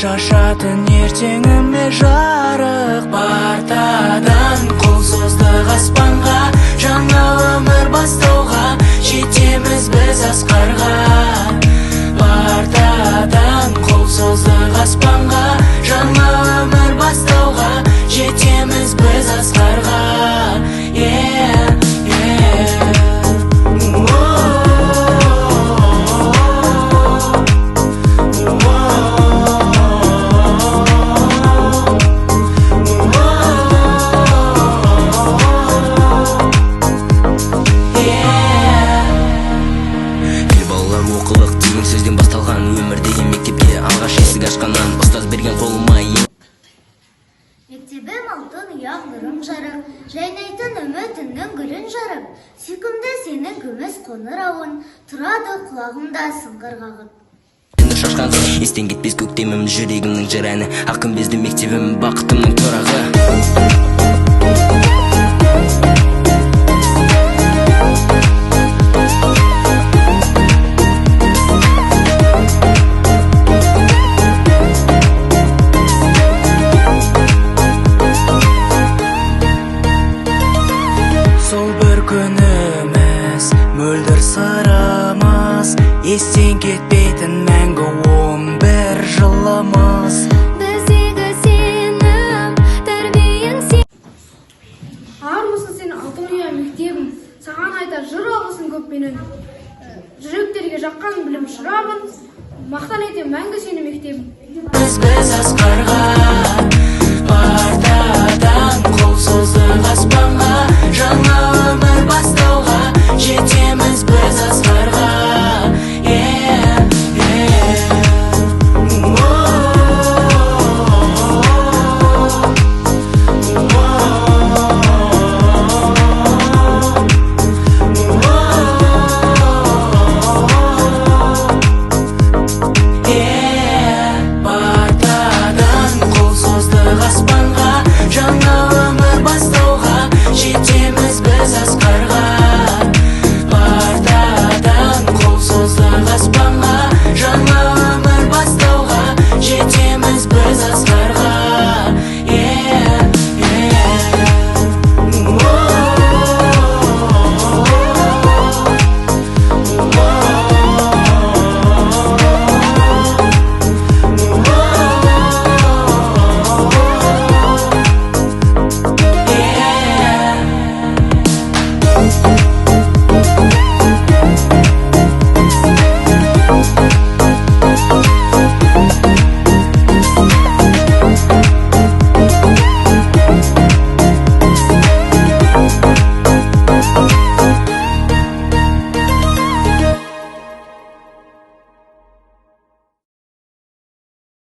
шашатын ертеңіме жарық партадан қол создық аспанға, жаңа өмір бастауға, жетеміз біз асқарға. Партадан қол создық аспанға, жаңа өмір бастауға, жетеміз біз асқарға. Сөзден басталған өмір деген мектепке алғаш есік ашқаннан ұстаз берген қолыма Мектебім алтын ұяқ нұрым жарық, жайнайтын үмітіңнің гүлін жарып, сүйкімді сенің күміс қоңыр ауын, тұрады құлағымда сыңғыр қағып. Енді шашқан естен кетпес көктемім, жүрегімнің жыр әні, ақ күмбезді мектебім бақытымның тұрағы. Сол бір күніміз мөлдір сырымыз, естен кетпейтін мәңгі 11 жылымыз. Біздегі сенім, тәрбиең сен. Армысың сен алтын ұя мектебім, саған айтар жыр алғысын көп менің. Жүректерге жаққан білім шырағын, мақтан етем мәңгі сені мектебім. Біз асқарға.